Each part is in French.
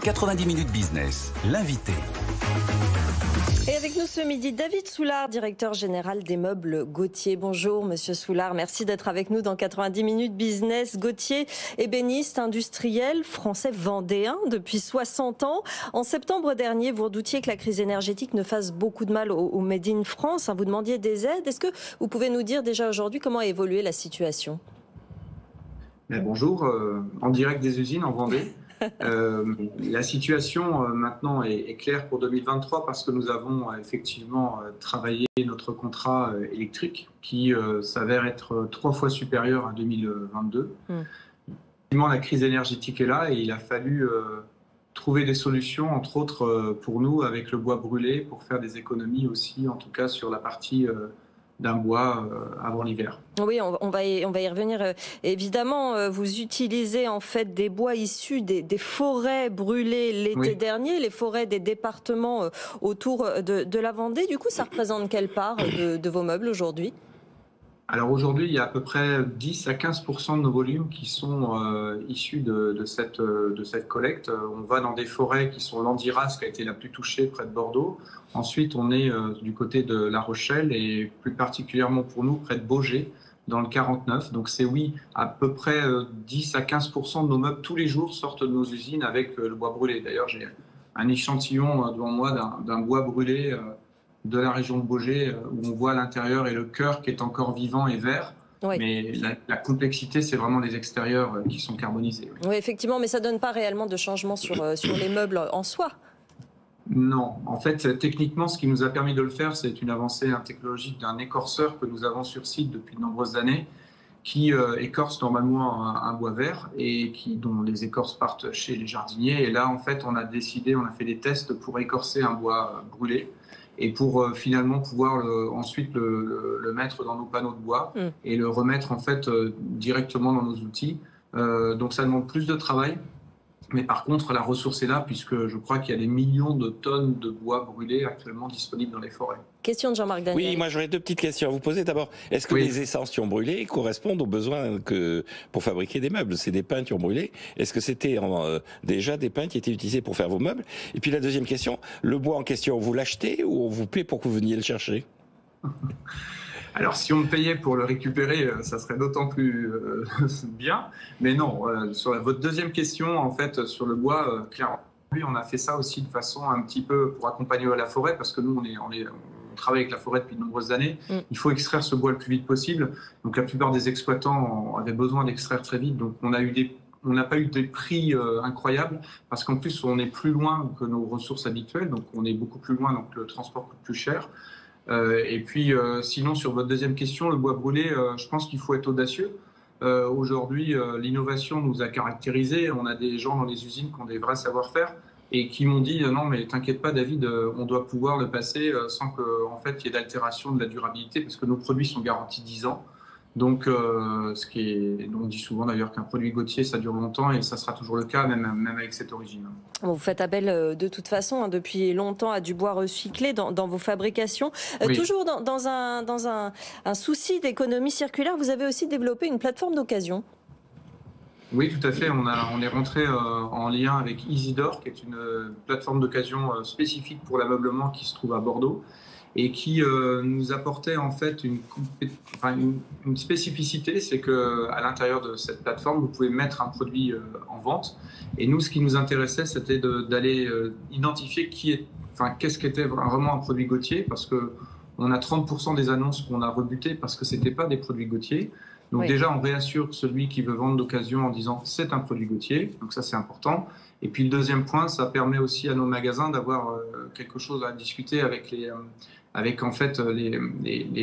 90 minutes business, l'invité. Et avec nous ce midi, David Soulard, directeur général des meubles Gauthier. Bonjour Monsieur Soulard, merci d'être avec nous dans 90 minutes business. Gauthier, ébéniste, industriel, français vendéen depuis 60 ans. En septembre dernier, vous redoutiez que la crise énergétique ne fasse beaucoup de mal au Made in France. Vous demandiez des aides. Est-ce que vous pouvez nous dire déjà aujourd'hui comment a évolué la situation ? Bonjour, en direct des usines en Vendée. La situation maintenant est claire pour 2023 parce que nous avons effectivement travaillé notre contrat électrique qui s'avère être 3 fois supérieur à 2022. Effectivement, la crise énergétique est là et il a fallu trouver des solutions, entre autres pour nous avec le bois brûlé, pour faire des économies aussi, en tout cas sur la partie d'un bois avant l'hiver. Oui, on va y revenir. Évidemment, vous utilisez en fait des bois issus des forêts brûlées l'été dernier, les forêts des départements autour de la Vendée. Du coup, ça représente quelle part de vos meubles aujourd'hui ? Alors aujourd'hui, il y a à peu près 10 à 15% de nos volumes qui sont issus de cette collecte. On va dans des forêts qui sont l'Andiras, qui a été la plus touchée près de Bordeaux. Ensuite, on est du côté de La Rochelle et plus particulièrement pour nous, près de Baugé, dans le 49. Donc c'est à peu près 10 à 15% de nos meubles tous les jours sortent de nos usines avec le bois brûlé. D'ailleurs, j'ai un échantillon devant moi d'un bois brûlé de la région de Baugé, où on voit l'intérieur et le cœur qui est encore vivant et vert. Oui. Mais la complexité, c'est vraiment les extérieurs qui sont carbonisés. Oui, effectivement, mais ça ne donne pas réellement de changement sur les meubles en soi. Non, en fait, techniquement, ce qui nous a permis de le faire, c'est une avancée technologique d'un écorceur que nous avons sur site depuis de nombreuses années, qui écorce normalement un bois vert et dont les écorces partent chez les jardiniers. Et là, en fait, on a fait des tests pour écorcer un bois brûlé et pour finalement pouvoir ensuite le mettre dans nos panneaux de bois et le remettre en fait directement dans nos outils. Donc ça demande plus de travail, mais par contre la ressource est là puisque je crois qu'il y a des millions de tonnes de bois brûlés actuellement disponibles dans les forêts. Question de Jean-Marc Daniel. Oui, moi j'aurais 2 petites questions à vous poser. D'abord, est-ce que les essences qui ont brûlé correspondent aux besoins pour fabriquer des meubles ? C'est des pins qui ont brûlé. Est-ce que c'était déjà des pins qui étaient utilisés pour faire vos meubles ? Et puis la deuxième question, le bois en question, vous l'achetez ou on vous paie pour que vous veniez le chercher ? Alors, si on me payait pour le récupérer, ça serait d'autant plus bien. Mais non, sur votre deuxième question, en fait, sur le bois, clairement, on a fait ça aussi de façon un petit peu pour accompagner la forêt, parce que nous, on travaille avec la forêt depuis de nombreuses années. Il faut extraire ce bois le plus vite possible. Donc, la plupart des exploitants avaient besoin d'extraire très vite. Donc, on n'a pas eu des prix incroyables, parce qu'en plus, on est plus loin que nos ressources habituelles. Donc, on est beaucoup plus loin, donc le transport coûte plus cher. Et puis, sinon, sur votre deuxième question, le bois brûlé, je pense qu'il faut être audacieux. Aujourd'hui, l'innovation nous a caractérisés. On a des gens dans les usines qui ont des vrais savoir-faire et qui m'ont dit non, mais t'inquiète pas, David, on doit pouvoir le passer sans qu'en fait, il y ait d'altération de la durabilité, parce que nos produits sont garantis 10 ans. Donc, on dit souvent d'ailleurs qu'un produit Gauthier, ça dure longtemps et ça sera toujours le cas, même avec cette origine. Bon, vous faites appel de toute façon depuis longtemps à du bois recyclé dans vos fabrications. Toujours dans un souci d'économie circulaire, vous avez aussi développé une plateforme d'occasion. Oui, tout à fait. On est rentré en lien avec Isidore, qui est une plateforme d'occasion spécifique pour l'ameublement qui se trouve à Bordeaux, et qui nous apportait en fait une spécificité, c'est qu'à l'intérieur de cette plateforme, vous pouvez mettre un produit en vente. Et nous, ce qui nous intéressait, c'était d'aller identifier qu'est-ce qu'était vraiment un produit Gauthier, parce qu'on a 30% des annonces qu'on a rebutées parce que ce n'étaient pas des produits Gauthier. Donc déjà, on réassure celui qui veut vendre d'occasion en disant c'est un produit Gauthier, donc ça c'est important. Et puis le deuxième point, ça permet aussi à nos magasins d'avoir quelque chose à discuter avec les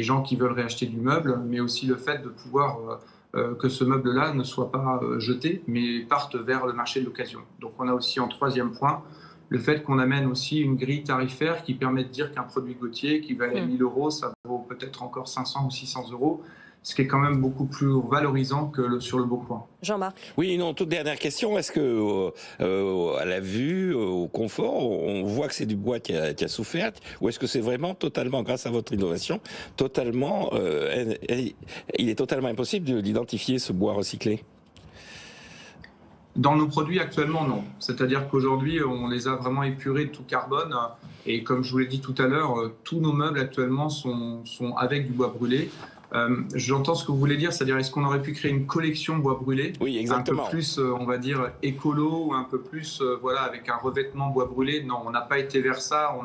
gens qui veulent réacheter du meuble, mais aussi le fait de pouvoir que ce meuble-là ne soit pas jeté, mais parte vers le marché de l'occasion. Donc on a aussi en troisième point le fait qu'on amène aussi une grille tarifaire qui permet de dire qu'un produit Gauthier qui valait 1 000 €, ça vaut peut-être encore 500 ou 600 €. Ce qui est quand même beaucoup plus valorisant que sur le Bon-Coin. Jean-Marc. Oui, non, toute dernière question. Est-ce que, à la vue, au confort, on voit que c'est du bois qui a souffert, ou est-ce que c'est vraiment totalement, grâce à votre innovation, il est totalement impossible d'identifier ce bois recyclé ? Dans nos produits actuellement, non. C'est-à-dire qu'aujourd'hui, on les a vraiment épurés de tout carbone. Et comme je vous l'ai dit tout à l'heure, tous nos meubles actuellement sont avec du bois brûlé. J'entends ce que vous voulez dire, c'est-à-dire est-ce qu'on aurait pu créer une collection bois brûlé, oui, exactement, un peu plus, on va dire, écolo, ou un peu plus, voilà, avec un revêtement bois brûlé. Non, on n'a pas été vers ça.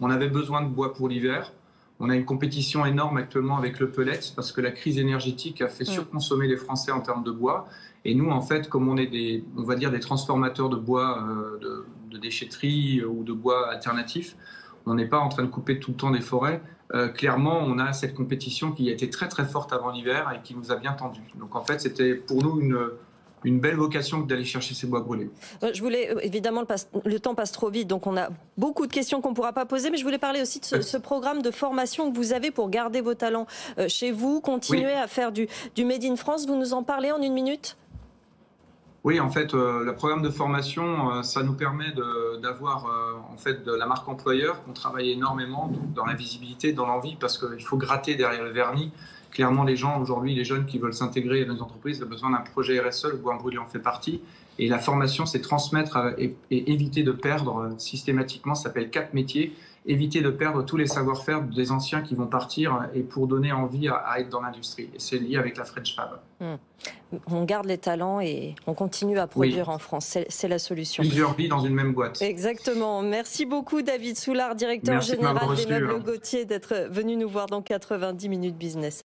On avait besoin de bois pour l'hiver. On a une compétition énorme actuellement avec le pellet parce que la crise énergétique a fait surconsommer les Français en termes de bois. Et nous, en fait, comme on est on va dire des transformateurs de bois de déchetterie ou de bois alternatifs, on n'est pas en train de couper tout le temps des forêts. Clairement, on a cette compétition qui a été très très forte avant l'hiver et qui nous a bien tendu. Donc en fait, c'était pour nous une belle vocation d'aller chercher ces bois brûlés. Je voulais, évidemment, le temps passe trop vite, donc on a beaucoup de questions qu'on ne pourra pas poser, mais je voulais parler aussi de ce programme de formation que vous avez pour garder vos talents chez vous, continuer à faire du Made in France. Vous nous en parlez en 1 minute ? Oui, en fait, le programme de formation, ça nous permet d'avoir en fait de la marque employeur qu'on travaille énormément dans la visibilité, dans l'envie, parce qu'il faut gratter derrière le vernis. Clairement, les gens aujourd'hui, les jeunes qui veulent s'intégrer dans les entreprises, ont besoin d'un projet RSE, le bois brûlé en fait partie. Et la formation, c'est transmettre et éviter de perdre systématiquement, ça s'appelle 4 métiers, éviter de perdre tous les savoir-faire des anciens qui vont partir et pour donner envie à être dans l'industrie. Et c'est lié avec la French Fab. On garde les talents et on continue à produire en France. C'est la solution. Plusieurs vies dans une même boîte. Exactement. Merci beaucoup David Soulard, directeur général des meubles Gauthier, d'être venu nous voir dans 90 minutes business.